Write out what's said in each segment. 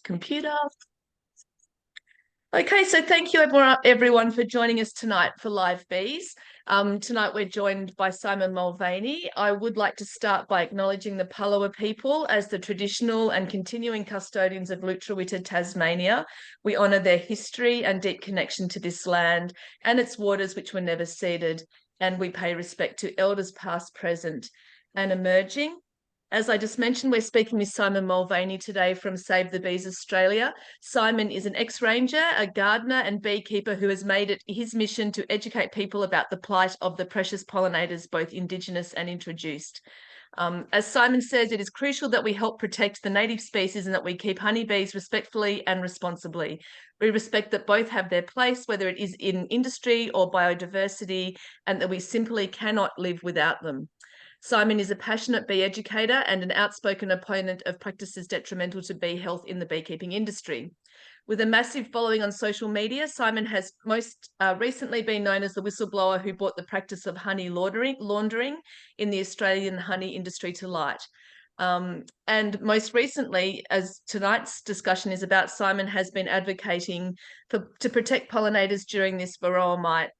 computer. Okay, so thank you everyone for joining us tonight for Live Bees. Tonight we're joined by Simon Mulvany. I would like to start by acknowledging the Palawa people as the traditional and continuing custodians of Lutruwita, Tasmania. We honour their history and deep connection to this land and its waters which were never ceded, and we pay respect to elders past, present and emerging. As I just mentioned, we're speaking with Simon Mulvany today from Save the Bees Australia. Simon is an ex-ranger, a gardener and beekeeper who has made it his mission to educate people about the plight of the precious pollinators, both Indigenous and introduced. As Simon says, it is crucial that we help protect the native species and that we keep honeybees respectfully and responsibly. We respect that both have their place, whether it is in industry or biodiversity, and that we simply cannot live without them. Simon is a passionate bee educator and an outspoken opponent of practices detrimental to bee health in the beekeeping industry. With a massive following on social media, Simon has most recently been known as the whistleblower who brought the practice of honey laundering in the Australian honey industry to light. And most recently, as tonight's discussion is about, Simon has been advocating to protect pollinators during this Varroa mite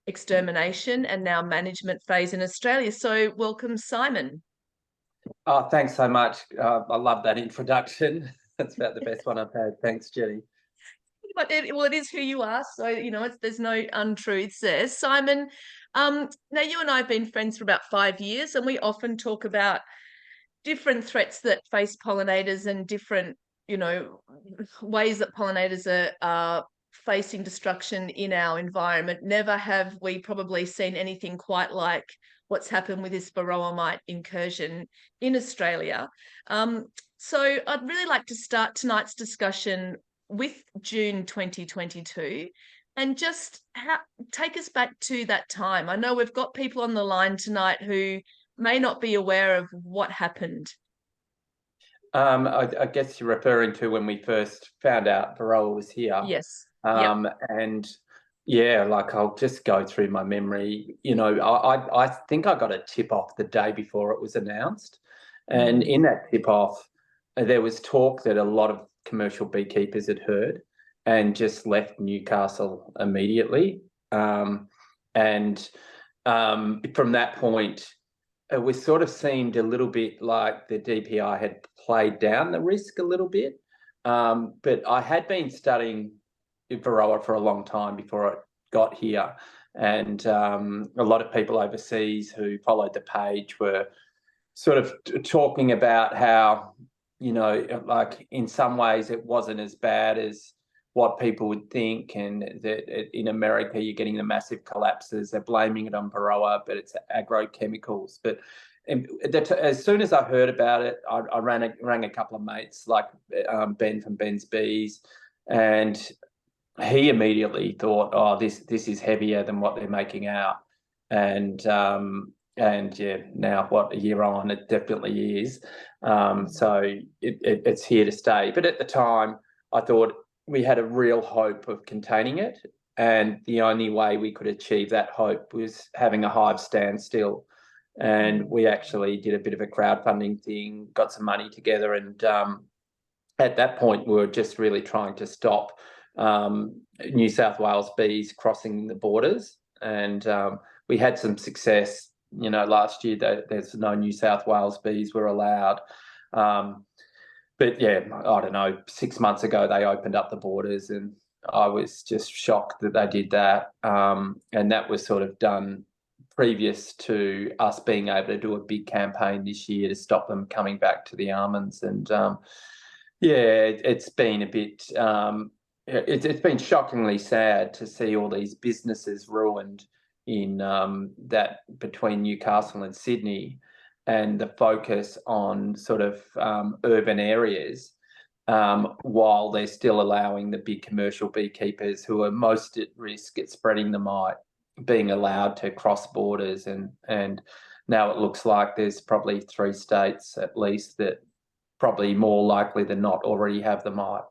extermination and now management phase in Australia. So welcome, Simon. Oh, thanks so much. I love that introduction. That's about the best one I've had. Thanks, Jenny. Well, it is who you are, so there's no untruths there. Simon, now you and I have been friends for about 5 years, and we often talk about different threats that face pollinators and different, ways that pollinators are facing destruction in our environment. Never have we probably seen anything quite like what's happened with this Varroa mite incursion in Australia. So I'd really like to start tonight's discussion with June 2022 and just take us back to that time. I know we've got people on the line tonight who may not be aware of what happened. I guess you're referring to when we first found out Varroa was here. Yes. And yeah, like I'll just go through my memory. I think I got a tip off the day before it was announced. And in that tip off, there was talk that a lot of commercial beekeepers had heard and just left Newcastle immediately. And from that point, it sort of seemed a little bit like the DPI had played down the risk a little bit. But I had been studying Varroa for a long time before it got here, and a lot of people overseas who followed the page were sort of talking about how, like in some ways it wasn't as bad as what people would think, and that in America you're getting the massive collapses. They're blaming it on Varroa, but it's agrochemicals. But as soon as I heard about it, I rang a couple of mates, like Ben from Ben's Bees, and he immediately thought, oh, this is heavier than what they're making out. And yeah, now what, a year on, it definitely is. So it's here to stay. But at the time, I thought we had a real hope of containing it, and the only way we could achieve that hope was having a hive standstill. And we actually did a bit of a crowdfunding thing, got some money together, and at that point we were just really trying to stop New South Wales bees crossing the borders, and we had some success. Last year there's no New South Wales bees were allowed, but yeah, I don't know, 6 months ago they opened up the borders, and I was just shocked that they did that, and that was sort of done previous to us being able to do a big campaign this year to stop them coming back to the almonds. And it's been a bit it's been shockingly sad to see all these businesses ruined in that between Newcastle and Sydney, and the focus on sort of urban areas, while they're still allowing the big commercial beekeepers who are most at risk at spreading the mite being allowed to cross borders. And now it looks like there's probably 3 states at least that probably more likely than not already have the mite.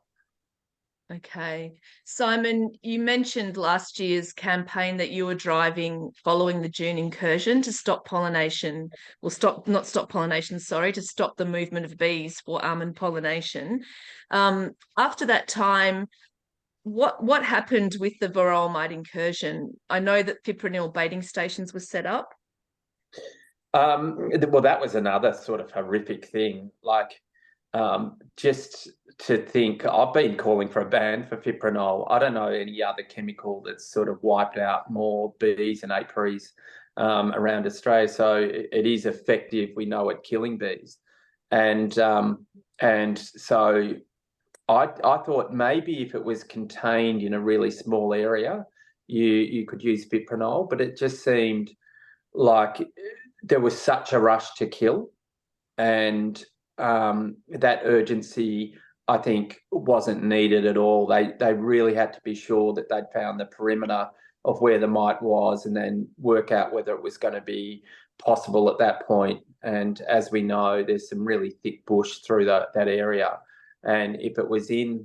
Okay. Simon, you mentioned last year's campaign that you were driving following the June incursion to stop pollination, or not stop pollination, sorry, to stop the movement of bees for almond pollination. After that time, what happened with the Varroa mite incursion? I know that fipronil baiting stations were set up. Well, that was another sort of horrific thing. Like, just to think, I've been calling for a ban for fipronil. I don't know any other chemical that's sort of wiped out more bees and apiaries around Australia. So it is effective. We know at killing bees, and so I thought maybe if it was contained in a really small area, you could use fipronil, but it just seemed like there was such a rush to kill, and that urgency, I think, wasn't needed at all. They really had to be sure that they'd found the perimeter of where the mite was, and then work out whether it was going to be possible at that point. And as we know, there's some really thick bush through that area, and if it was in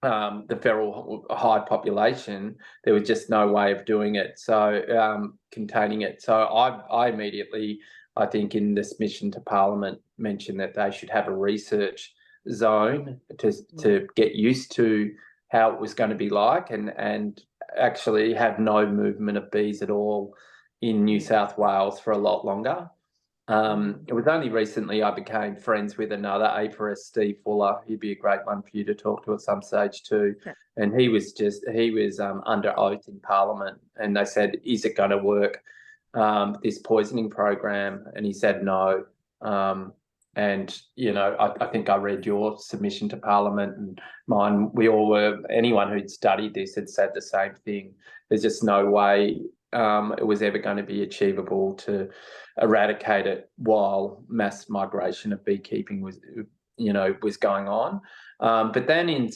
the feral high population, there was just no way of doing it. So containing it. So I immediately, I think, in the submission to Parliament, mentioned that they should have a research zone to get used to how it was going to be like, and actually have no movement of bees at all in New South Wales for a lot longer. It was only recently I became friends with another apiarist, Steve Fuller. He'd be a great one for you to talk to at some stage too. Yeah. And he was under oath in Parliament, and they said, "Is it going to work, this poisoning program?" And he said no. And I think I read your submission to Parliament and mine. We all were. Anyone who'd studied this had said the same thing. There's just no way it was ever going to be achievable to eradicate it while mass migration of beekeeping was going on. But then in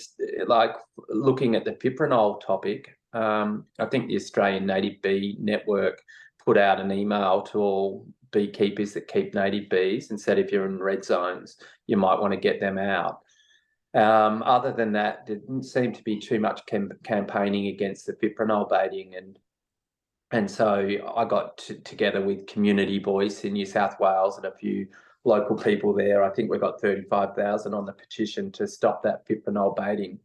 looking at the fipronil topic, I think the Australian Native Bee Network put out an email to all beekeepers that keep native bees and said, if you're in red zones, you might want to get them out. Other than that, there didn't seem to be too much campaigning against the fipronil baiting, and so I got together with Community Voice in New South Wales and a few local people there. I think we got 35,000 on the petition to stop that fipronil baiting.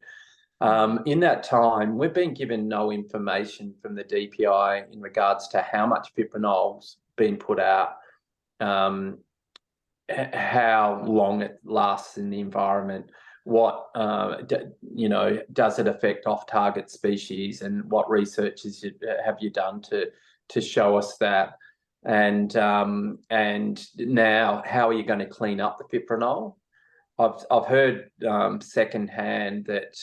In that time, we've been given no information from the DPI in regards to how much fipronil's been put out, how long it lasts in the environment, what does it affect off-target species, and what research have you done to show us that, and now how are you going to clean up the fipronil? I've heard secondhand that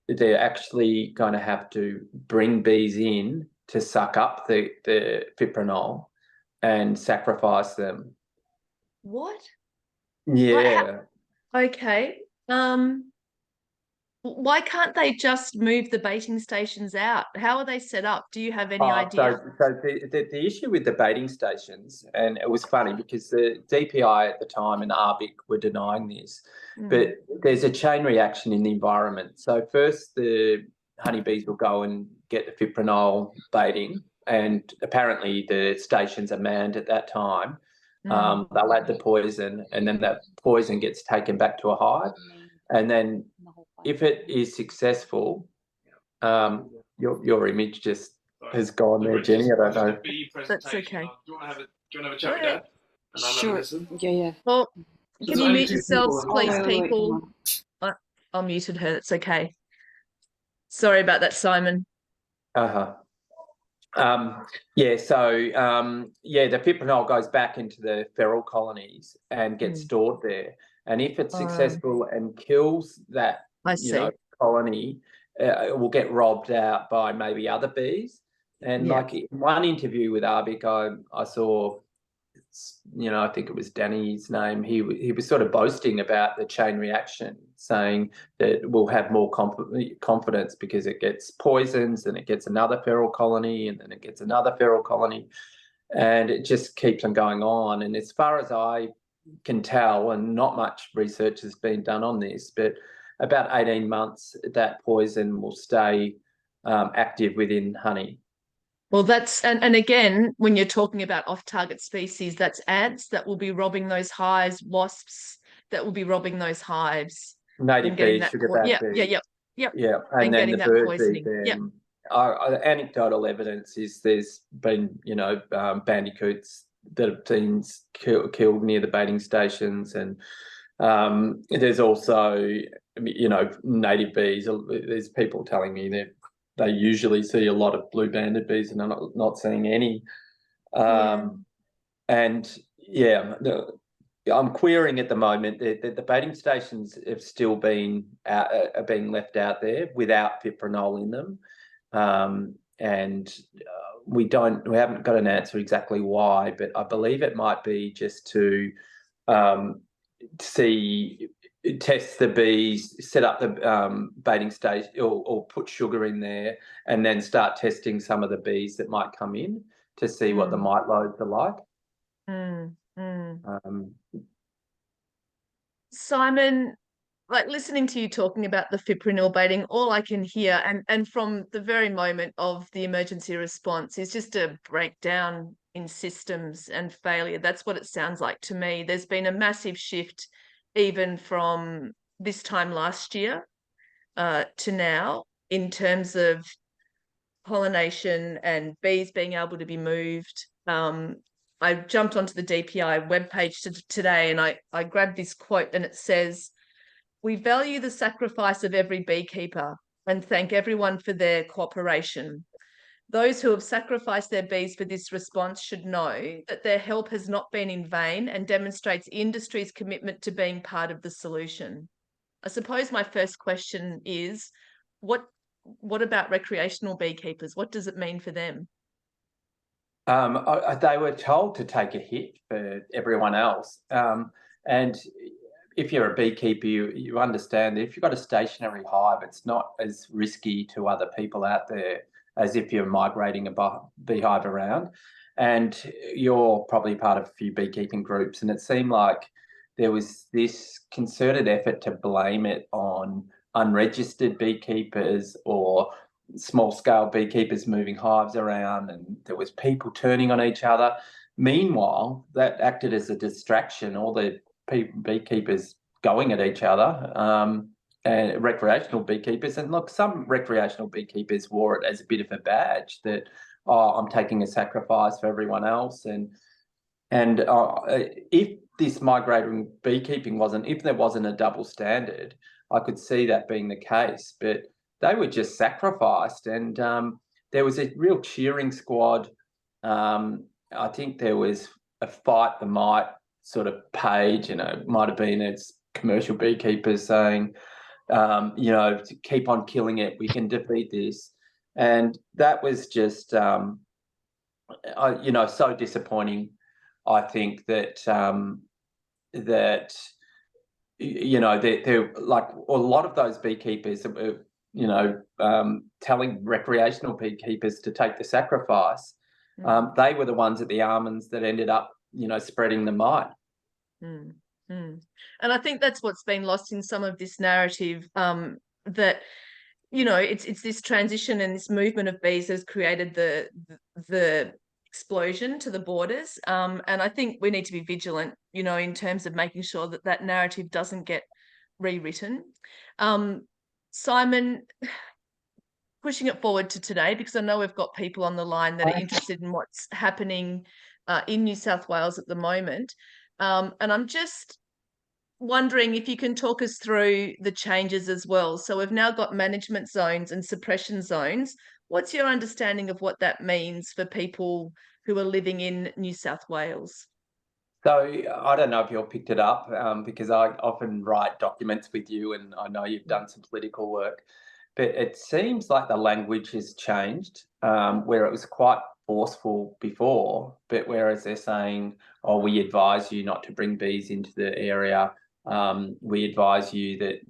they're actually going to have to bring bees in to suck up the fipronil and sacrifice them. What? Yeah. Okay. Why can't they just move the baiting stations out? How are they set up? Do you have any idea? So the issue with the baiting stations, and it was funny because the DPI at the time and ARBIC were denying this, but there's a chain reaction in the environment. So first the honeybees will go and get the fipronil baiting, and apparently the stations are manned at that time. They'll add the poison, and then that poison gets taken back to a hive. And then if it is successful, your image just has gone there, Jenny. I don't know. That's okay. Do you want to have a chat with Dad? And sure. Yeah. Well, can you mute yourselves, please, wait, people? I muted her. That's okay. Sorry about that, Simon. The fipronil goes back into the feral colonies and gets stored there. And if it's successful and kills that colony, it will get robbed out by maybe other bees. And like in one interview with ARBIC, I saw, I think it was Danny's name. He was sort of boasting about the chain reaction, saying that we'll have more confidence because it gets poisons and it gets another feral colony and then it gets another feral colony, and it just keeps on going on. And as far as I can tell, and not much research has been done on this, but about 18 months, that poison will stay active within honey. Well, that's and again, when you're talking about off-target species, that's ants that will be robbing those hives, wasps that will be robbing those hives. Native bees, sugarback bees. Yeah, and and then getting the that bird poisoning. bee. Then anecdotal evidence is there's been, bandicoots that have been killed near the baiting stations, and there's also, native bees. There's people telling me that they usually see a lot of blue banded bees, and they're not seeing any. And I'm querying at the moment that the baiting stations have still been being left out there without fipronil in them, and we haven't got an answer exactly why, but I believe it might be just to test the bees, set up the baiting station, or put sugar in there, and then start testing some of the bees that might come in to see what the mite loads are like. Simon, like listening to you talking about the fipronil baiting, all I can hear, and from the very moment of the emergency response, is just a breakdown in systems and failure. That's what it sounds like to me. There's been a massive shift even from this time last year to now in terms of pollination and bees being able to be moved. I jumped onto the DPI webpage today, and I grabbed this quote, and it says, "We value the sacrifice of every beekeeper and thank everyone for their cooperation. Those who have sacrificed their bees for this response should know that their help has not been in vain and demonstrates industry's commitment to being part of the solution." I suppose my first question is, what about recreational beekeepers? What does it mean for them? They were told to take a hit for everyone else. And if you're a beekeeper, you understand that if you've got a stationary hive, it's not as risky to other people out there as if you're migrating a beehive around. And you're probably part of a few beekeeping groups. And it seemed like there was this concerted effort to blame it on unregistered beekeepers or small-scale beekeepers moving hives around, and there was people turning on each other. Meanwhile, that acted as a distraction, all the beekeepers going at each other, and recreational beekeepers. And look, some recreational beekeepers wore it as a bit of a badge that, I'm taking a sacrifice for everyone else. And if this migrating beekeeping if there wasn't a double standard, I could see that being the case. But they were just sacrificed, and there was a real cheering squad. I think there was a Fight the Mite sort of page, might have been it's commercial beekeepers saying, to keep on killing it, we can defeat this. And that was just, so disappointing. I think that, they're like a lot of those beekeepers that were, telling recreational beekeepers to take the sacrifice. They were the ones at the almonds that ended up, spreading the mite. And I think that's what's been lost in some of this narrative, that, it's this transition and this movement of bees has created the explosion to the borders. And I think we need to be vigilant, in terms of making sure that that narrative doesn't get rewritten. Simon, pushing it forward to today, because I know we've got people on the line that are interested in what's happening in New South Wales at the moment. And I'm just wondering if you can talk us through the changes as well. So we've now got management zones and suppression zones. What's your understanding of what that means for people who are living in New South Wales? So I don't know if you've picked it up, because I often write documents with you, and I know you've done some political work, but it seems like the language has changed, where it was quite forceful before, but whereas they're saying, we advise you not to bring bees into the area. We advise you that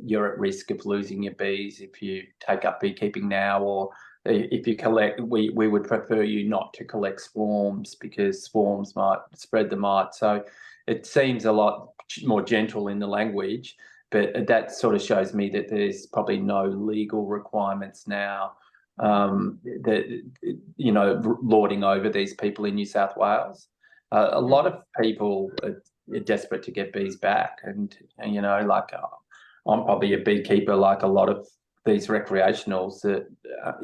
you're at risk of losing your bees if you take up beekeeping now, or if you collect, we would prefer you not to collect swarms because swarms might spread the mite. So it seems a lot more gentle in the language. but that sort of shows me that there's probably no legal requirements now that, you know, lording over these people in New South Wales. A lot of people are desperate to get bees back, and you know, like I'm probably a beekeeper, like a lot of these recreationals that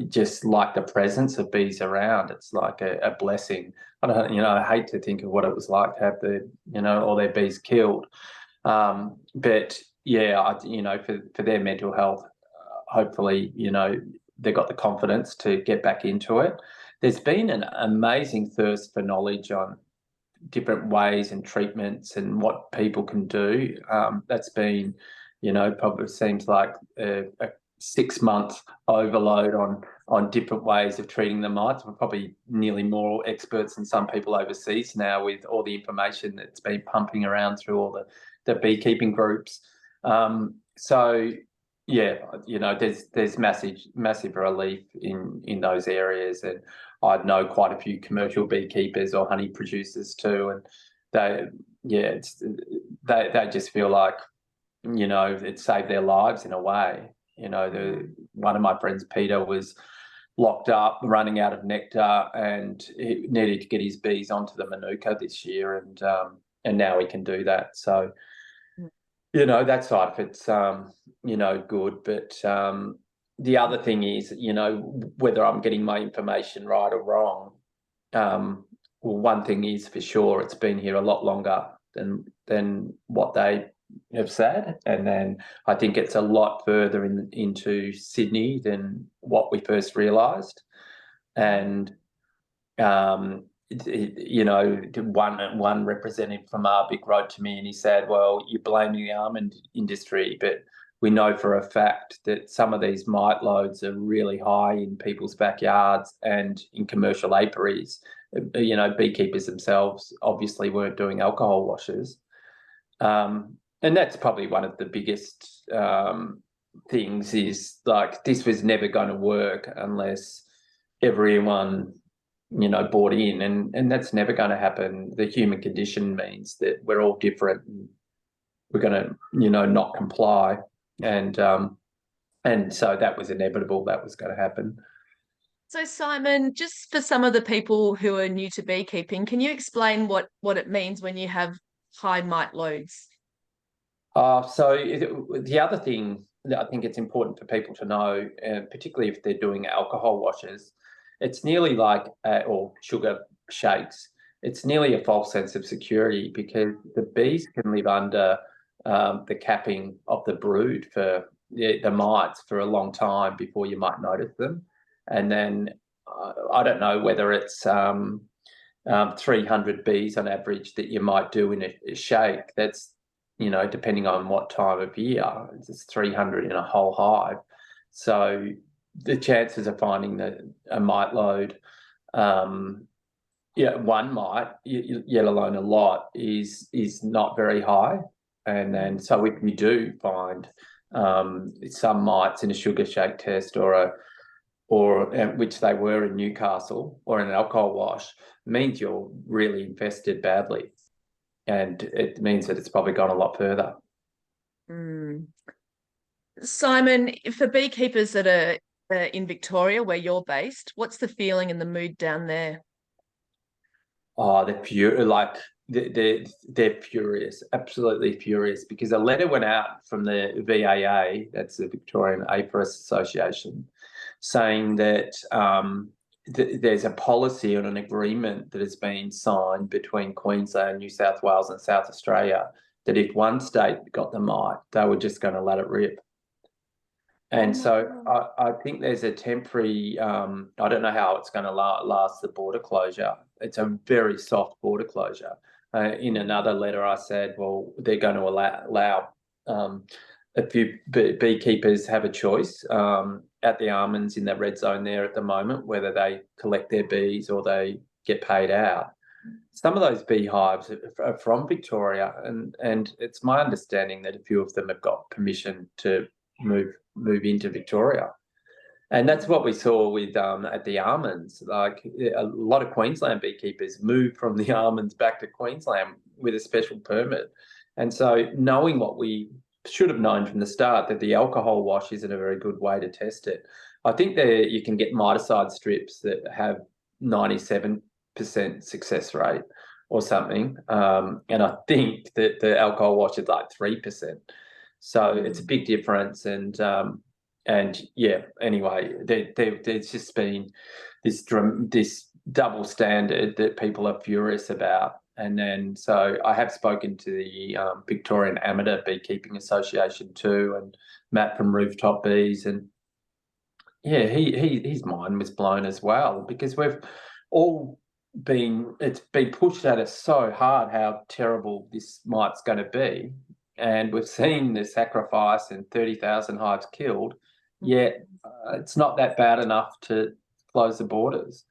just like the presence of bees around. It's like a blessing. I don't, you know, I hate to think of what it was like to have the, you know, all their bees killed. But yeah, you know, for their mental health, hopefully, you know, they've got the confidence to get back into it. There's been an amazing thirst for knowledge on different ways and treatments and what people can do. That's been, you know, probably seems like a 6-month overload on different ways of treating the mites. We're probably nearly more experts than some people overseas now, with all the information that's been pumping around through all the beekeeping groups. So yeah, you know, there's massive relief in those areas, and I know quite a few commercial beekeepers or honey producers too, and they just feel like, you know, it saved their lives in a way. You know, one of my friends, Peter, was locked up, running out of nectar, and he needed to get his bees onto the Manuka this year, and now he can do that. So, you know, that side of it's, you know, good. But the other thing is, you know, whether I'm getting my information right or wrong. Well, one thing is for sure, it's been here a lot longer than what they have said, and then I think it's a lot further into Sydney than what we first realised. And you know, one representative from Arbic wrote to me and he said, well, you're blaming the almond industry, but we know for a fact that some of these mite loads are really high in people's backyards and in commercial apiaries. You know, beekeepers themselves obviously weren't doing alcohol washes. And that's probably one of the biggest things, is like, this was never going to work unless everyone, you know, bought in, and that's never going to happen. The human condition means that we're all different, and we're going to, you know, not comply, and so that was inevitable. That was going to happen. So Simon, just for some of the people who are new to beekeeping, can you explain what it means when you have high mite loads? So the other thing that I think it's important for people to know, particularly if they're doing alcohol washes, it's nearly like, or sugar shakes, it's nearly a false sense of security, because the bees can live under the capping of the brood for the mites for a long time before you might notice them. And then I don't know whether it's 300 bees on average that you might do in a shake. That's, you know, depending on what time of year, it's 300 in a whole hive. So the chances of finding a mite load, one mite, let alone a lot, is not very high. And then, so if you do find some mites in a sugar shake test or which they were in Newcastle, or in an alcohol wash, means you're really infested badly. And it means that it's probably gone a lot further. Simon, for beekeepers that are in Victoria, where you're based, what's the feeling and the mood down there? Oh, they're furious, absolutely furious, because a letter went out from the VAA, that's the Victorian Apiarist Association, saying that there's a policy on an agreement that has been signed between Queensland, New South Wales and South Australia, that if one state got the mite, they were just going to let it rip. And so I think there's a temporary, I don't know how it's going to last the border closure. It's a very soft border closure. In another letter, I said, well, they're going to allow a few beekeepers have a choice at the almonds in the red zone there at the moment, whether they collect their bees or they get paid out. Some of those beehives are from Victoria, and it's my understanding that a few of them have got permission to move into Victoria. And that's what we saw with at the almonds. Like, a lot of Queensland beekeepers moved from the almonds back to Queensland with a special permit. And so knowing what we should have known from the start that the alcohol wash isn't a very good way to test it. I think that you can get miticide strips that have 97% success rate or something, and I think that the alcohol wash is like 3%. So it's a big difference, and yeah. Anyway, there's just been this double standard that people are furious about. And then, so I have spoken to the Victorian Amateur Beekeeping Association too, and Matt from Rooftop Bees, and yeah, his mind was blown as well, because we've all it's been pushed at us so hard how terrible this mite's going to be, and we've seen the sacrifice and 30,000 hives killed, yet it's not that bad enough to close the borders.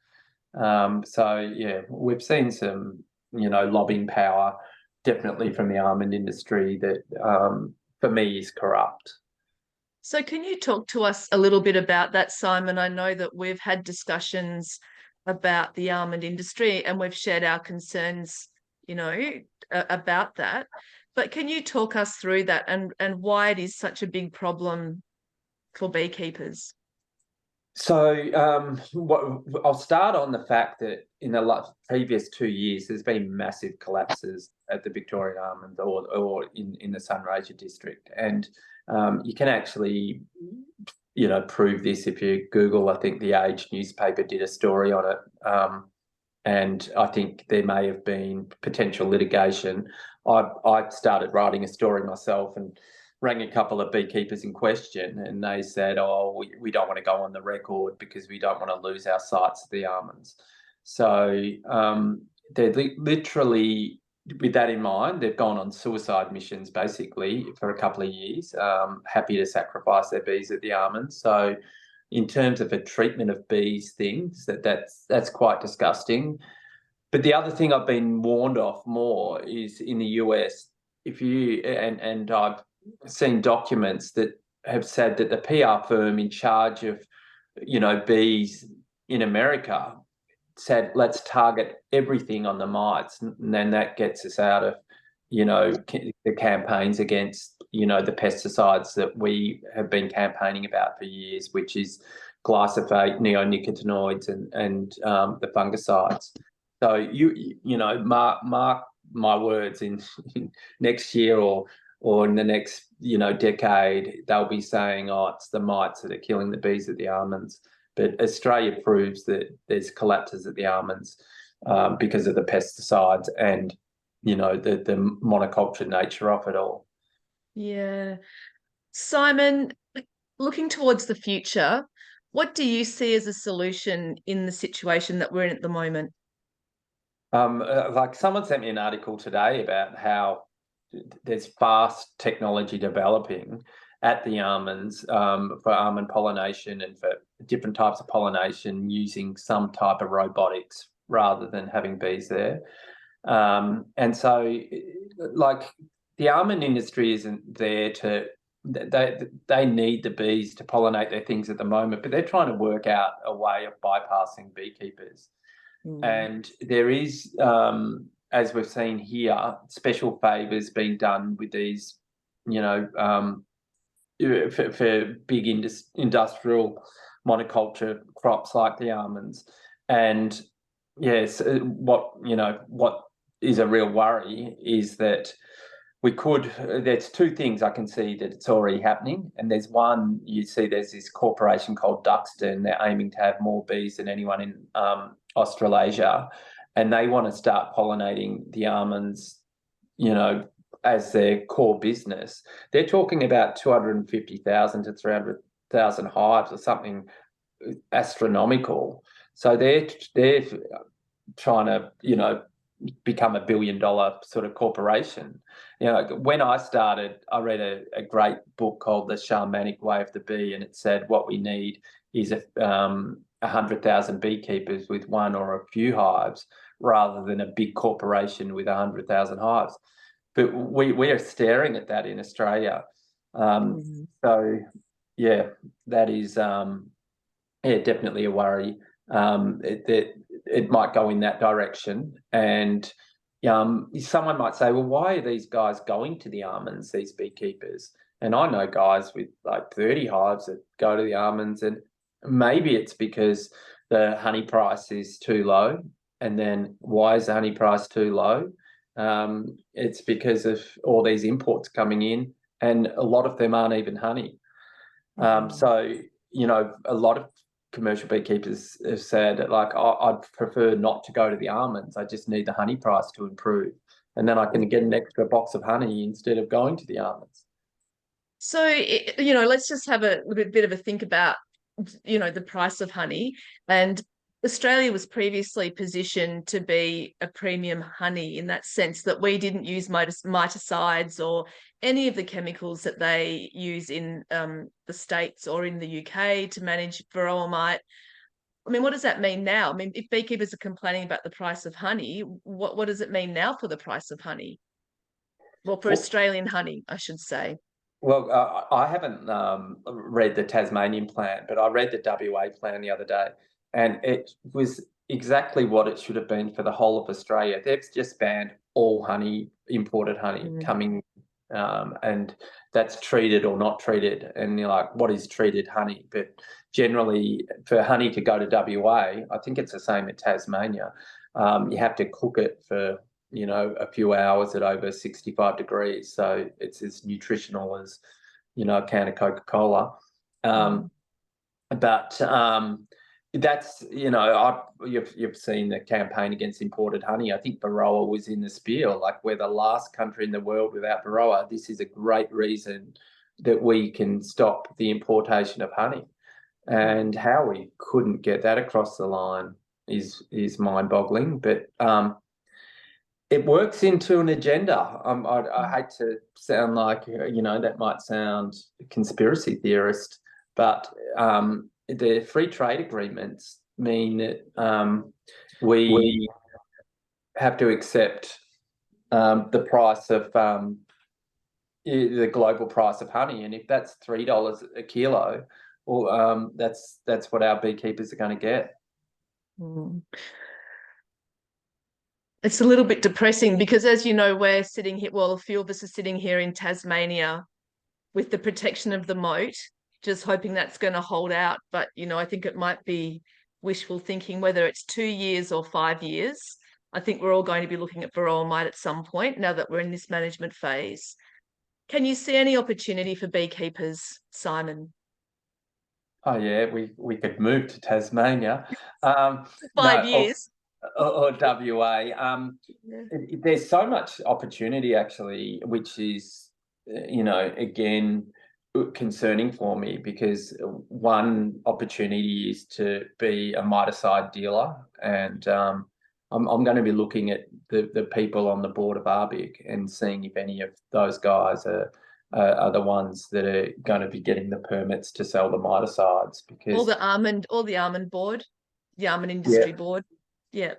So yeah, we've seen some, lobbying power, definitely from the almond industry, that for me is corrupt. So can you talk to us a little bit about that, Simon? I know that we've had discussions about the almond industry and we've shared our concerns, about that. But can you talk us through that and why it is such a big problem for beekeepers? So I'll start on the fact that in the previous 2 years, there's been massive collapses at the Victorian almond or in the Sunraysia district. And you can actually, prove this if you Google. I think the Age newspaper did a story on it. And I think there may have been potential litigation. I started writing a story myself and rang a couple of beekeepers in question, and they said, oh, we don't want to go on the record because we don't want to lose our sites of the almonds. So they're literally, with that in mind, they've gone on suicide missions basically for a couple of years, happy to sacrifice their bees at the almonds. So in terms of a treatment of bees things, that's quite disgusting. But the other thing I've been warned of more is in the US, if you, and I've seen documents that have said that the PR firm in charge of, bees in America said, let's target everything on the mites. And then that gets us out of, the campaigns against, the pesticides that we have been campaigning about for years, which is glyphosate, neonicotinoids, and the fungicides. So mark my words, in next year or in the next, decade, they'll be saying, oh, it's the mites that are killing the bees at the almonds. But Australia proves that there's collapses at the almonds because of the pesticides and, the monoculture nature of it all. Yeah. Simon, looking towards the future, what do you see as a solution in the situation that we're in at the moment? Like someone sent me an article today about how there's fast technology developing at the almonds for almond pollination and for different types of pollination using some type of robotics rather than having bees there. And so, like, the almond industry isn't there to, they need the bees to pollinate their things at the moment, but they're trying to work out a way of bypassing beekeepers. And there is, as we've seen here, special favours being done with these, for big industrial monoculture crops like the almonds. And yes, what is a real worry is that there's two things I can see that it's already happening. And there's one, there's this corporation called Duxton. They're aiming to have more bees than anyone in Australasia. And they want to start pollinating the almonds, as their core business. They're talking about 250,000 to 300,000 hives or something astronomical. So they're trying to, become $1 billion sort of corporation. When I started, I read a great book called The Shamanic Way of the Bee, and it said what we need is 100,000 beekeepers with one or a few hives rather than a big corporation with 100,000 hives. But we are staring at that in Australia. So, yeah, that is definitely a worry. It might go in that direction. And, someone might say, well, why are these guys going to the almonds, these beekeepers? And I know guys with like 30 hives that go to the almonds, and maybe it's because the honey price is too low. And then why is the honey price too low? It's because of all these imports coming in, and a lot of them aren't even honey. So, a lot of commercial beekeepers have said, like, I'd prefer not to go to the almonds. I just need the honey price to improve. And then I can get an extra box of honey instead of going to the almonds. So, let's just have a bit of a think about, the price of honey. And Australia was previously positioned to be a premium honey in that sense that we didn't use miticides or any of the chemicals that they use in the States or in the UK to manage Varroa mite. I mean, what does that mean now? I mean, if beekeepers are complaining about the price of honey, what does it mean now for the price of honey? Well, for Australian honey, I should say. Well, I haven't read the Tasmanian plan, but I read the WA plan the other day, and it was exactly what it should have been for the whole of Australia. They've just banned all honey, imported honey coming, and that's treated or not treated. And you're like, what is treated honey? But generally, for honey to go to WA, I think it's the same at Tasmania. You have to cook it for a few hours at over 65 degrees. So it's as nutritional as, a can of Coca-Cola. But that's, you've seen the campaign against imported honey. I think Varroa was in the spiel, like we're the last country in the world without Varroa. This is a great reason that we can stop the importation of honey. And how we couldn't get that across the line is mind-boggling. But it works into an agenda. I hate to sound like, that might sound conspiracy theorist, but the free trade agreements mean that we have to accept the price of the global price of honey. And if that's $3 a kilo, well, that's what our beekeepers are going to get. It's a little bit depressing because, as you know, we're sitting here, well, a few of us are sitting here in Tasmania with the protection of the moat, just hoping that's going to hold out. But, I think it might be wishful thinking, whether it's 2 years or 5 years. I think we're all going to be looking at Varroa mite at some point now that we're in this management phase. Can you see any opportunity for beekeepers, Simon? Oh, yeah, we could move to Tasmania. 5 years. Or WA. There's so much opportunity, actually, which is, again, concerning for me, because one opportunity is to be a miticide dealer, and I'm going to be looking at the people on the board of RBIC and seeing if any of those guys are the ones that are going to be getting the permits to sell the miticides, because or the almond board, the almond industry board. Yeah.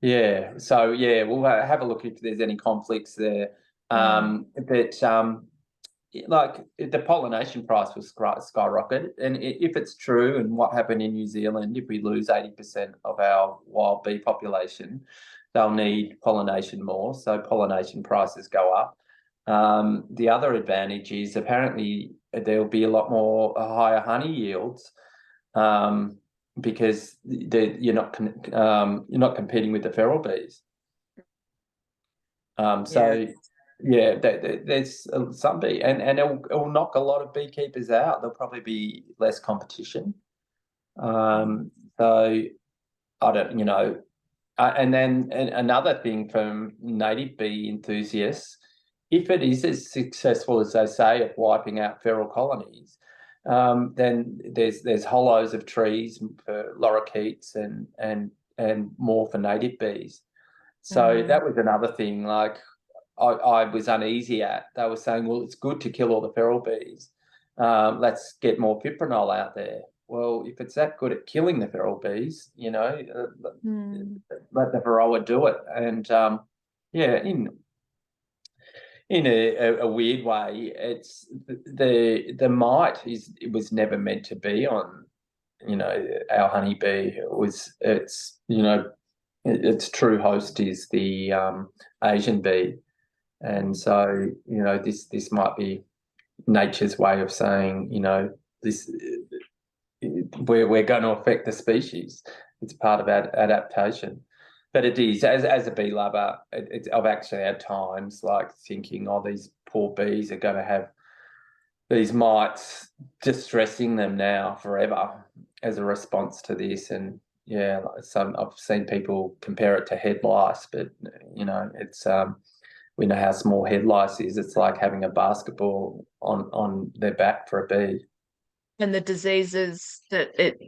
Yeah. So we'll have a look if there's any conflicts there. But like the pollination price will skyrocket, and if it's true, and what happened in New Zealand, if we lose 80% of our wild bee population, they'll need pollination more. So pollination prices go up. The other advantage is apparently there'll be a lot more higher honey yields. Because you're not competing with the feral bees. There's some bee, and it'll knock a lot of beekeepers out. There'll probably be less competition. So I don't, and then another thing from native bee enthusiasts, if it is as successful as they say of wiping out feral colonies, then there's hollows of trees for lorikeets and more for native bees. So that was another thing. Like I was uneasy at. They were saying, well, it's good to kill all the feral bees. Let's get more fipronil out there. Well, if it's that good at killing the feral bees, let the Varroa do it. And in a weird way, it's the mite it was never meant to be on, our honeybee. It's its true host is the Asian bee. And so, this might be nature's way of saying, this we're going to affect the species. It's part of adaptation. But it is, as a bee lover, I've actually had times like thinking, oh, these poor bees are going to have these mites distressing them now forever as a response to this. And yeah, I've seen people compare it to head lice, but it's we know how small head lice is. It's like having a basketball on their back for a bee. And the diseases that it,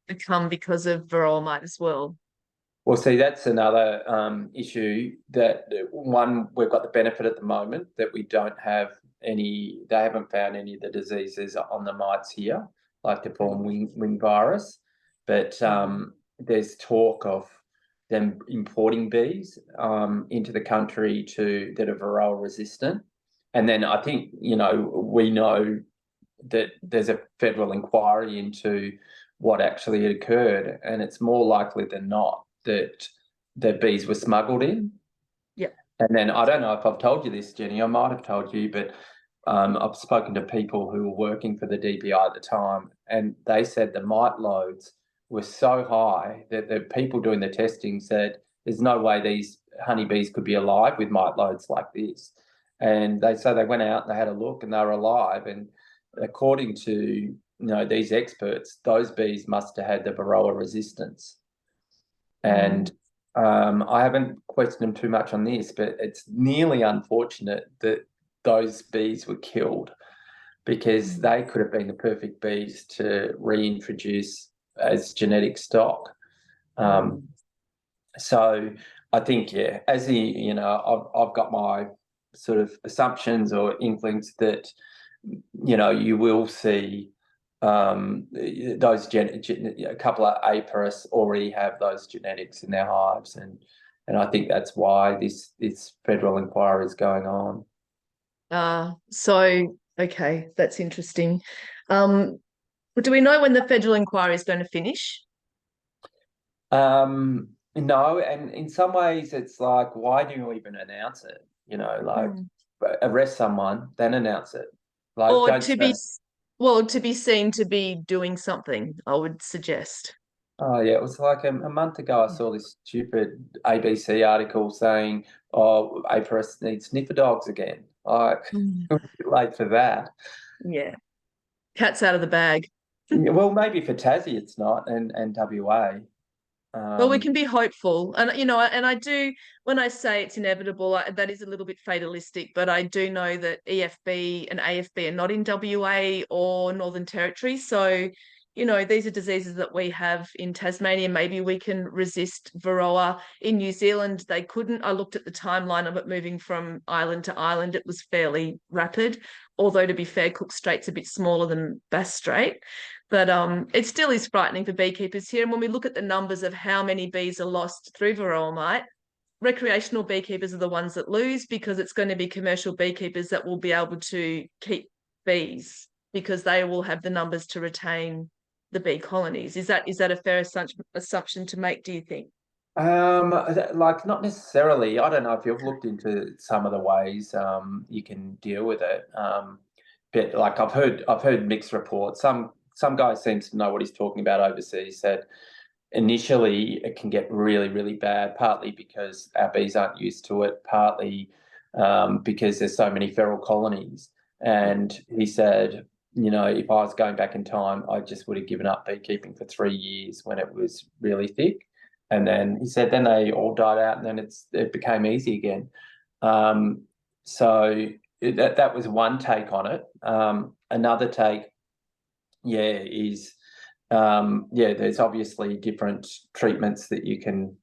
become because of Varroa mite as well. Well, see, that's another issue that we've got the benefit at the moment that we don't have they haven't found any of the diseases on the mites here, like the pollen wing virus. But there's talk of them importing bees into the country that are Varroa resistant. And then I think, we know that there's a federal inquiry into what actually occurred, and it's more likely than not that the bees were smuggled in. Yeah. And then I don't know if I've told you this, Jenny, I might have told you, but I've spoken to people who were working for the DPI at the time, and they said the mite loads were so high that the people doing the testing said there's no way these honeybees could be alive with mite loads like this. And they went out and they had a look and they were alive. And according to these experts, those bees must have had the Varroa resistance. And I haven't questioned them too much on this, but it's nearly unfortunate that those bees were killed, because they could have been the perfect bees to reintroduce as genetic stock. So I think, as I've got my sort of assumptions or inklings that, you will see those a couple of apiarists already have those genetics in their hives, and I think that's why this federal inquiry is going on. So okay, that's interesting. Do we know when the federal inquiry is going to finish? No, and in some ways it's like, why do you even announce it? Arrest someone, then announce it. Like, or to be seen to be doing something, I would suggest. Oh yeah, it was like a month ago. I saw this stupid ABC article saying, "Oh, apiarists need sniffer dogs again." Like, too late for that. Yeah, cat's out of the bag. Well, maybe for Tassie it's not, and WA. Well, we can be hopeful, and and I do. When I say it's inevitable, that is a little bit fatalistic, but I do know that EFB and AFB are not in WA or Northern Territory, so these are diseases that we have in Tasmania. Maybe we can resist Varroa. In New Zealand, they couldn't. I looked at the timeline of it moving from island to island. It was fairly rapid, although to be fair, Cook Strait's a bit smaller than Bass Strait. But it still is frightening for beekeepers here. And when we look at the numbers of how many bees are lost through Varroa mite, recreational beekeepers are the ones that lose, because it's going to be commercial beekeepers that will be able to keep bees, because they will have the numbers to retain the bee colonies. Is that a fair assumption to make, do you think? Like, not necessarily. I don't know if you've looked into some of the ways you can deal with it. But like, I've heard mixed reports. Some guy seems to know what he's talking about overseas. Said initially it can get really, really bad, partly because our bees aren't used to it, partly because there's so many feral colonies. And he said, if I was going back in time, I just would have given up beekeeping for 3 years when it was really thick. And then he said, then they all died out, and then it became easy again. So that was one take on it. Another take, is there's obviously different treatments that you can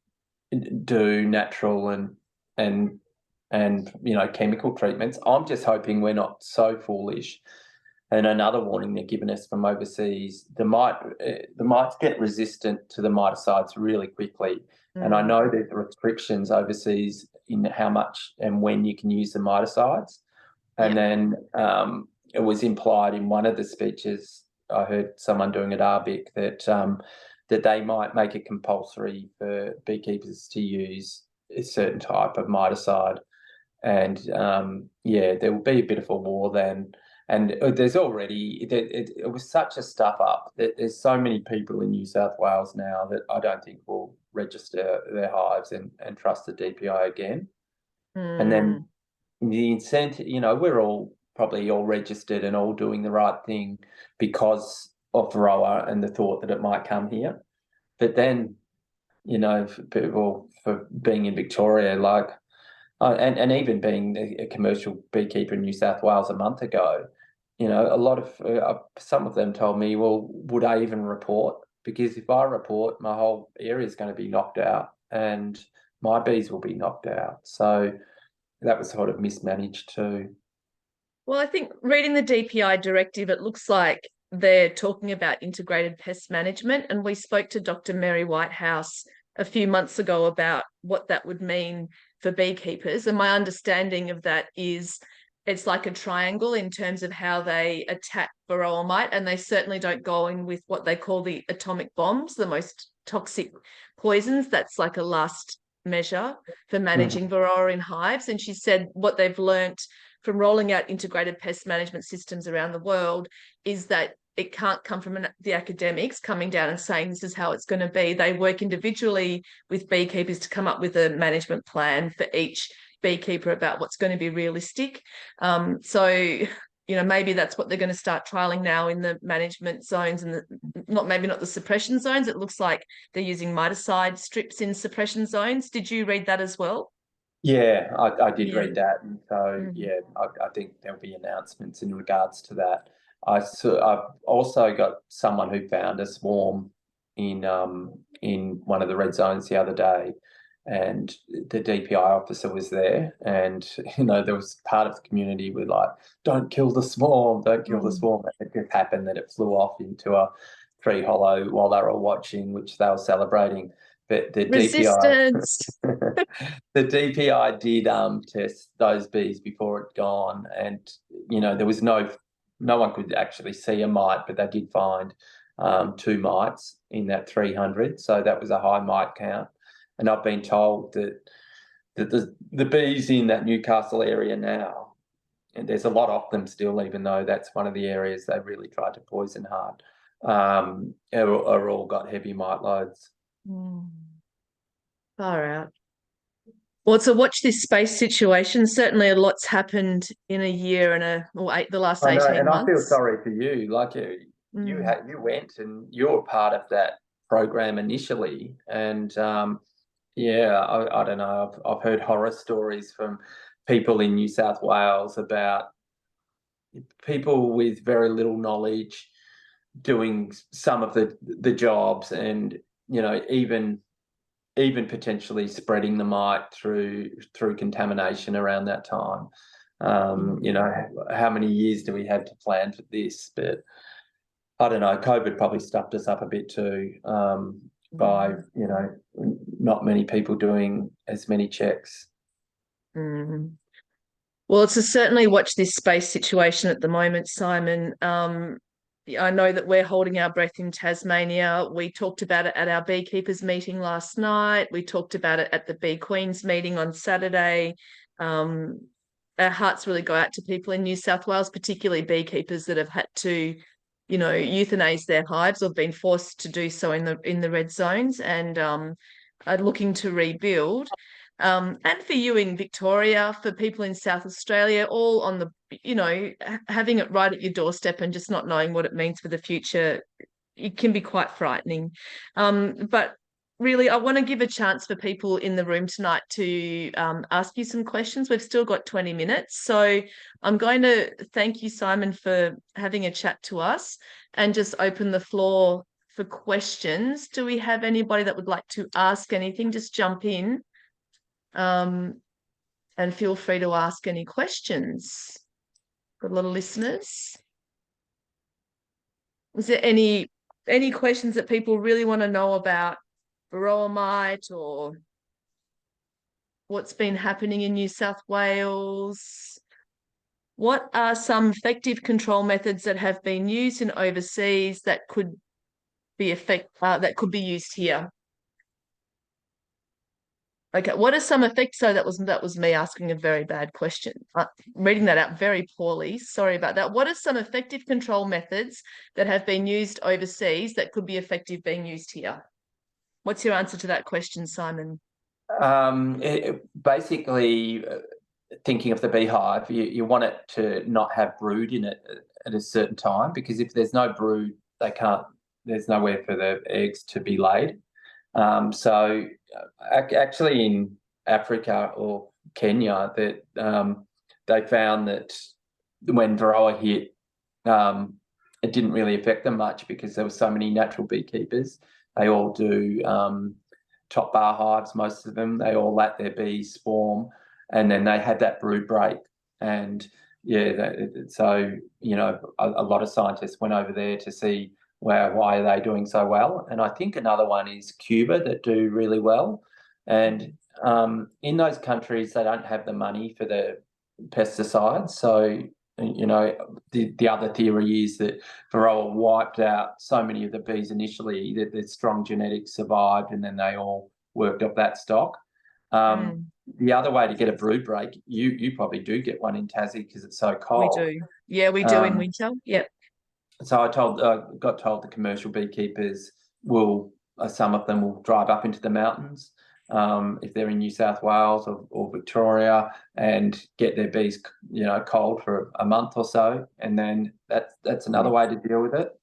do, natural and chemical treatments. I'm just hoping we're not so foolish. And another warning they're giving us from overseas, the mites get resistant to the miticides really quickly. And I know there's restrictions overseas in how much and when you can use the miticides. And then it was implied in one of the speeches, I heard someone doing at ARBIC, that that they might make it compulsory for beekeepers to use a certain type of miticide. And there will be a bit of a war then. And there's already, it was such a stuff up that there's so many people in New South Wales now that I don't think will register their hives and trust the DPI again. And then the incentive, we're all probably all registered and all doing the right thing because of Varroa and the thought that it might come here. But then, for people, for being in Victoria, like, and even being a commercial beekeeper in New South Wales a month ago, a lot of some of them told me, well, would I even report? Because if I report, my whole area is going to be knocked out and my bees will be knocked out. So that was sort of mismanaged too. Well, I think reading the DPI directive, it looks like they're talking about integrated pest management. And we spoke to Dr. Mary Whitehouse a few months ago about what that would mean for beekeepers. And my understanding of that is it's like a triangle in terms of how they attack Varroa mite, and they certainly don't go in with what they call the atomic bombs, the most toxic poisons. That's like a last measure for managing Varroa in hives. And she said what they've learnt from rolling out integrated pest management systems around the world is that it can't come from the academics coming down and saying this is how it's going to be. They work individually with beekeepers to come up with a management plan for each beekeeper about what's going to be realistic. So maybe that's what they're going to start trialing now in the management zones and maybe not the suppression zones. It looks like they're using miticide strips in suppression zones. Did you read that as well? Yeah, I did read that. And so, I think there'll be announcements in regards to that. I've also got someone who found a swarm in one of the red zones the other day, and the DPI officer was there, and there was part of the community were like, "Don't kill the swarm, don't kill the swarm." And it just happened that it flew off into a tree hollow while they were all watching, which they were celebrating. But the resistance. DPI, the DPI did test those bees before it gone, and there was no one could actually see a mite, but they did find 2 mites in that 300, so that was a high mite count. And I've been told that the bees in that Newcastle area now, and there's a lot of them still, even though that's one of the areas they really tried to poison hard, are all got heavy mite loads. Far out. Well, so watch this space situation. Certainly a lot's happened in a year and the last 18 months. And I feel sorry for you. Like you went and you were part of that program initially. And I don't know. I've heard horror stories from people in New South Wales about people with very little knowledge doing some of the jobs, and even potentially spreading the mite through contamination around that time. How many years do we have to plan for this? But I don't know, COVID probably stuffed us up a bit too, by not many people doing as many checks. Well, it's certainly watch this space situation at the moment, Simon. I know that we're holding our breath in Tasmania. We talked about it at our beekeepers meeting last night. We talked about it at the Bee Queens meeting on Saturday. Our hearts really go out to people in New South Wales, particularly beekeepers that have had to, euthanize their hives or been forced to do so in the red zones and are looking to rebuild. And for you in Victoria, for people in South Australia, all on the, having it right at your doorstep and just not knowing what it means for the future, it can be quite frightening. But really, I want to give a chance for people in the room tonight to ask you some questions. We've still got 20 minutes. So I'm going to thank you, Simon, for having a chat to us and just open the floor for questions. Do we have anybody that would like to ask anything? Just jump in. And feel free to ask any questions. Got a lot of listeners. Is there any questions that people really want to know about Varroa mite or what's been happening in New South Wales? What are some effective control methods that have been used in overseas that could that could be used here? Okay, what are some effects? So that was me asking a very bad question. Reading that out very poorly. Sorry about that. What are some effective control methods that have been used overseas that could be effective being used here? What's your answer to that question, Simon? Basically, thinking of the beehive, you want it to not have brood in it at a certain time, because if there's no brood, there's nowhere for the eggs to be laid. So actually in Africa or Kenya, that they found that when Varroa hit, it didn't really affect them much because there were so many natural beekeepers. They all do top bar hives, most of them. They all let their bees swarm, and then they had that brood break. And so, you know, a lot of scientists went over there to see, wow, why are they doing so well? And I think another one is Cuba that do really well. And in those countries, they don't have the money for the pesticides. So, you know, the other theory is that Varroa wiped out so many of the bees initially that their strong genetics survived, and then they all worked off that stock. The other way to get a brood break, you probably do get one in Tassie because it's so cold. We do. Yeah, we do in winter. Yep. So I got told the commercial beekeepers some of them will drive up into the mountains if they're in New South Wales or Victoria, and get their bees, you know, cold for a month or so, and then that's another way to deal with it.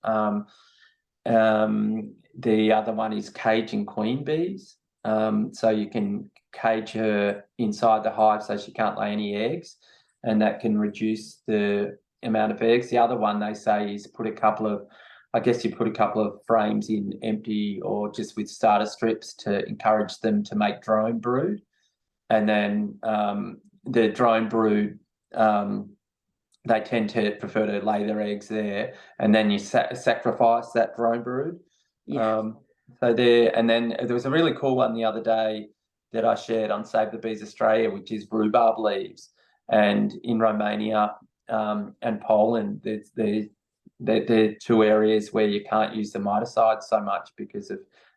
The other one is caging queen bees. So you can cage her inside the hive so she can't lay any eggs, and that can reduce the amount of eggs. The other one they say is put a couple of frames in empty or just with starter strips to encourage them to make drone brood. And then the drone brood, they tend to prefer to lay their eggs there, and then you sacrifice that drone brood. Yeah. And then there was a really cool one the other day that I shared on Save the Bees Australia, which is rhubarb leaves. And in Romania and Poland, they're two areas where you can't use the miticides so much because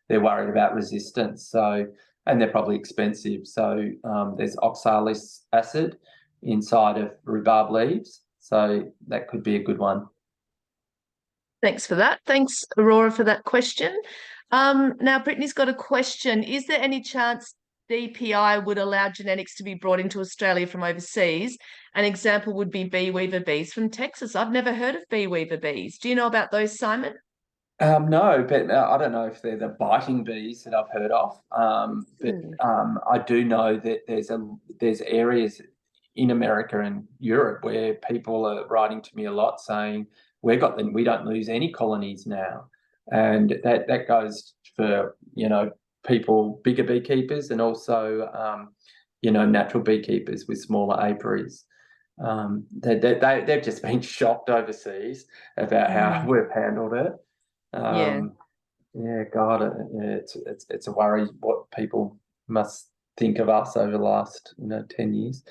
they're worried about resistance. So, and they're probably expensive. So there's oxalic acid inside of rhubarb leaves. So that could be a good one. Thanks for that. Thanks, Aurora, for that question. Now, Brittany's got a question. Is there any chance DPI would allow genetics to be brought into Australia from overseas? An example would be bee weaver bees from Texas. I've never heard of bee weaver bees. Do you know about those, Simon? No, but I don't know if they're the biting bees that I've heard of. I do know that there's areas in America and Europe where people are writing to me a lot saying we don't lose any colonies now, and that goes for, you know, people, bigger beekeepers, and also you know, natural beekeepers with smaller apiaries. They've just been shocked overseas about how we've handled it. God, it's a worry what people must think of us over the last 10 years.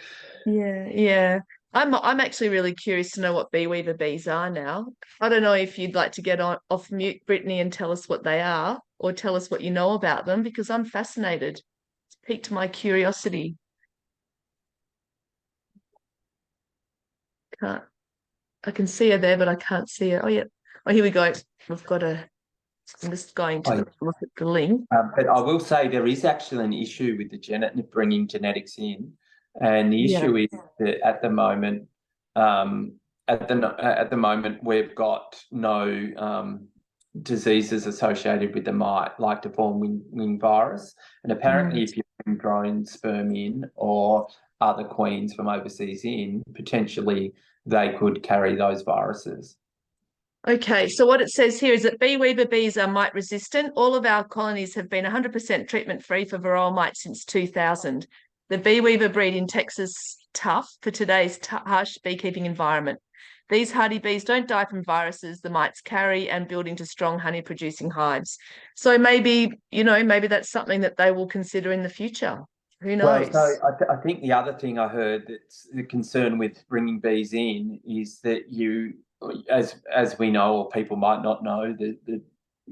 Yeah. I'm actually really curious to know what bee weaver bees are now. I don't know if you'd like to get off mute, Brittany, and tell us what they are, or tell us what you know about them, because I'm fascinated. It's piqued my curiosity. I can see her there, but I can't see her. Oh, yeah. Oh, here we go. I'm just going to look at the link. But I will say there is actually an issue with bringing genetics in, and the issue is that at the moment, we've got no diseases associated with the mite, like deformed wing virus. And apparently, if you bring drone sperm in or other queens from overseas in, potentially they could carry those viruses. Okay, so what it says here is that bee weaver bees are mite resistant. All of our colonies have been 100% treatment free for Varroa mite since 2000. The bee weaver breed in Texas tough for today's harsh beekeeping environment. These hardy bees don't die from viruses the mites carry and build into strong honey producing hives. So maybe that's something that they will consider in the future. Who knows? Well, so I think the other thing I heard that's the concern with bringing bees in is that as we know, or people might not know,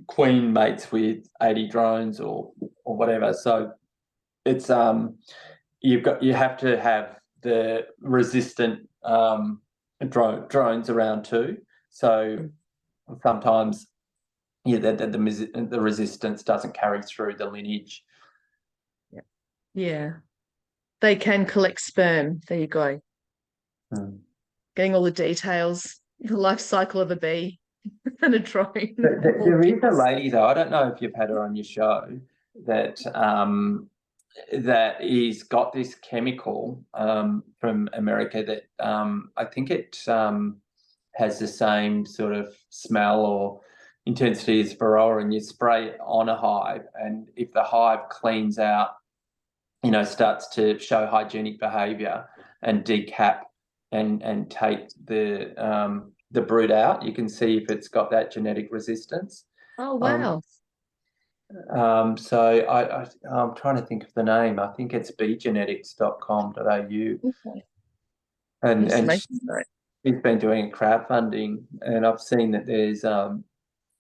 queen mates with 80 drones or whatever. So it's you have to have the resistant drones around too. So sometimes the resistance doesn't carry through the lineage. Yeah. They can collect sperm. There you go. Getting all the details, the life cycle of a bee and a drone. There is a lady, though, I don't know if you've had her on your show, that is got this chemical from America that I think it has the same sort of smell or intensity as Varroa, and you spray it on a hive, and if the hive cleans out, starts to show hygienic behaviour and decap and take the brood out, you can see if it's got that genetic resistance. Oh, wow. So I'm trying to think of the name. I think it's beegenetics.com.au. Okay. And she's been doing crowdfunding, and I've seen that there's a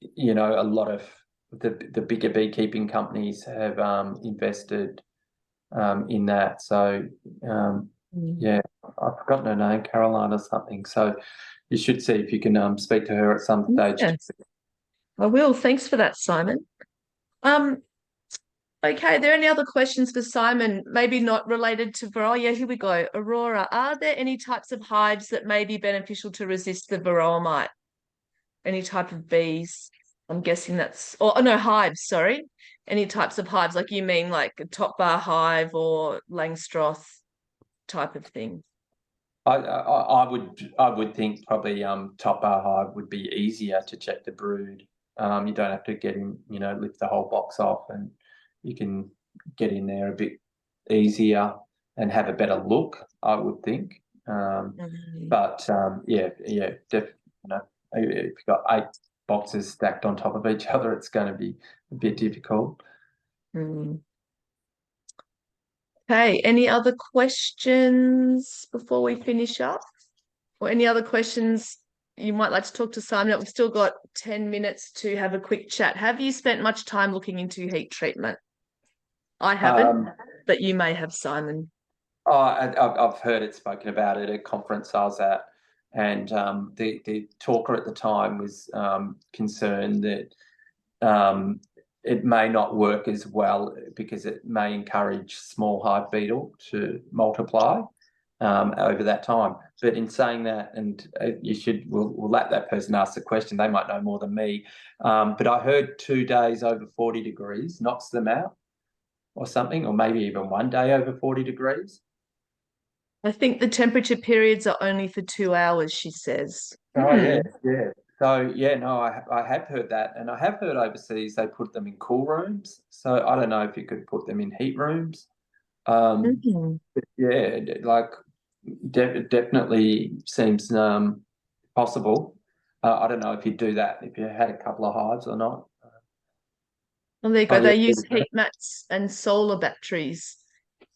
lot of the bigger beekeeping companies have invested in that. So yeah, I've forgotten her name, Caroline or something. So you should see if you can speak to her at some stage. Yes. I will. Thanks for that, Simon. Okay, are there any other questions for Simon? Maybe not related to Varroa. Yeah, here we go. Aurora, are there any types of hives that may be beneficial to resist the Varroa mite? Any type of bees? I'm guessing hives, sorry. Any types of hives, like you mean like a top bar hive or Langstroth type of thing? I would think probably top bar hive would be easier to check the brood. You don't have to get in, lift the whole box off, and you can get in there a bit easier and have a better look, I would think. But yeah, definitely. If you've got 8 boxes stacked on top of each other, it's going to be a bit difficult. Okay, any other questions before we finish up? Or any other questions you might like to talk to Simon? We've still got 10 minutes to have a quick chat. Have you spent much time looking into heat treatment? I haven't, but you may have, Simon. I've heard it spoken about at a conference I was at, and the talker at the time was concerned that it may not work as well because it may encourage small hive beetle to multiply over that time. But in saying that, and we'll let that person ask the question, they might know more than me, but I heard 2 days over 40 degrees knocks them out or something, or maybe even 1 day over 40 degrees. I think the temperature periods are only for 2 hours, she says. Oh, yeah. So, yeah, no, I have heard that. And I have heard overseas they put them in cool rooms. So I don't know if you could put them in heat rooms. Yeah, like definitely seems possible. I don't know if you do that, if you had a couple of hives or not. Well, there you go. They use heat mats and solar batteries.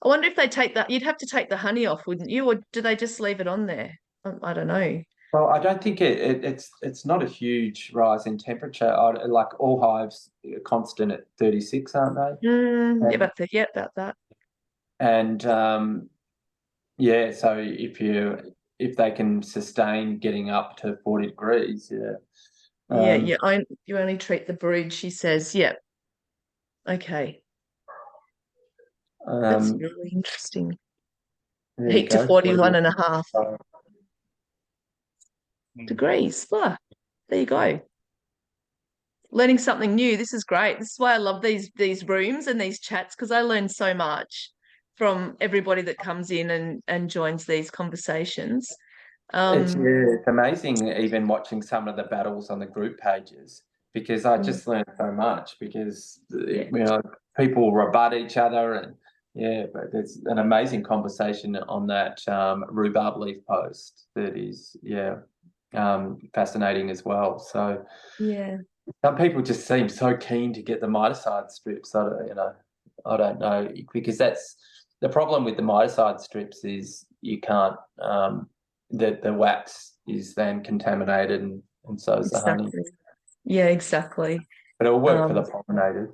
I wonder if they take that. You'd have to take the honey off, wouldn't you? Or do they just leave it on there? I don't know. Well, I don't think it's not a huge rise in temperature. Like all hives are constant at 36, aren't they? Yeah, about that. And yeah, so if they can sustain getting up to 40 degrees, yeah. You only treat the brood, she says. Yeah. Okay. That's really interesting. Heat to 41.5 degrees. There you go. Learning something new. This is great. This is why I love these rooms and these chats, because I learn so much from everybody that comes in and joins these conversations. It's amazing even watching some of the battles on the group pages, because I just learned so much, because people rebut each other, and but there's an amazing conversation on that rhubarb leaf post that is fascinating as well. So some people just seem so keen to get the miticide strips. I don't know, because that's the problem with the miticide strips is you can't the wax is then contaminated, and so is the honey. Yeah, exactly. But it'll work for Um, the pollinators.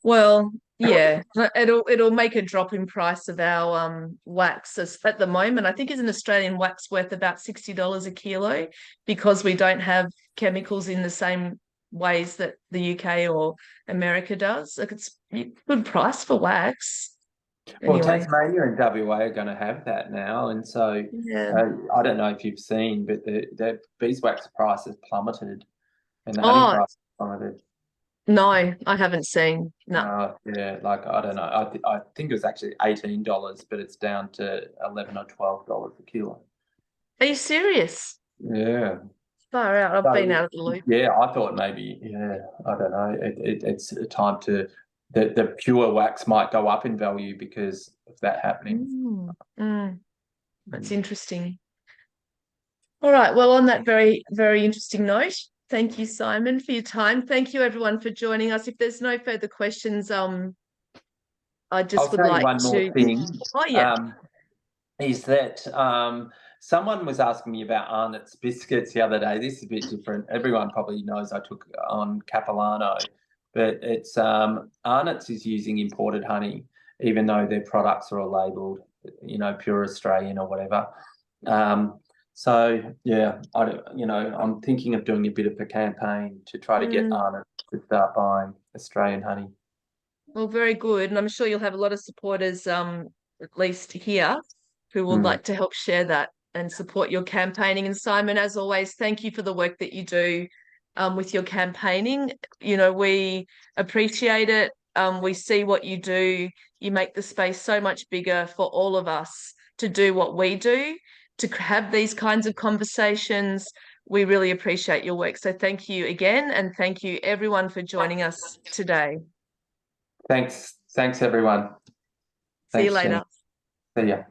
Well, yeah, it'll make a drop in price of our wax at the moment. I think is an Australian wax worth about $60 a kilo because we don't have chemicals in the same ways that the UK or America does. Like it's a good price for wax. Well, Anyway, Tasmania and WA are going to have that now, and so yeah. I don't know if you've seen, but the beeswax price has plummeted, and the honey Oh, price has plummeted. no, I haven't seen. No. Yeah, like I don't know. I think it was actually $18, but it's down to $11 or $12 a kilo. Are you serious? Yeah. Far out. I've So, been out of the loop. yeah, I thought maybe, yeah, I don't know. It's a time to the pure wax might go up in value because of that happening. That's interesting. All right. Well, on that very, very interesting note, thank you, Simon, for your time. Thank you, everyone, for joining us. If there's no further questions, I just would like one more to. thing. Oh, yeah. Is that someone was asking me about Arnott's biscuits the other day. This is a bit different. Everyone probably knows I took on Capilano, but it's Arnott's is using imported honey, even though their products are all labelled, pure Australian or whatever. So yeah, I'm thinking of doing a bit of a campaign to try to get Arnott's to start buying Australian honey. Well, very good, and I'm sure you'll have a lot of supporters, at least here, who would like to help share that and support your campaigning. And Simon, as always, thank you for the work that you do with your campaigning. We appreciate it. We see what you do. You make the space so much bigger for all of us to do what we do, to have these kinds of conversations. We really appreciate your work. So thank you again, and thank you everyone for joining us today. Thanks everyone. See you later. See ya.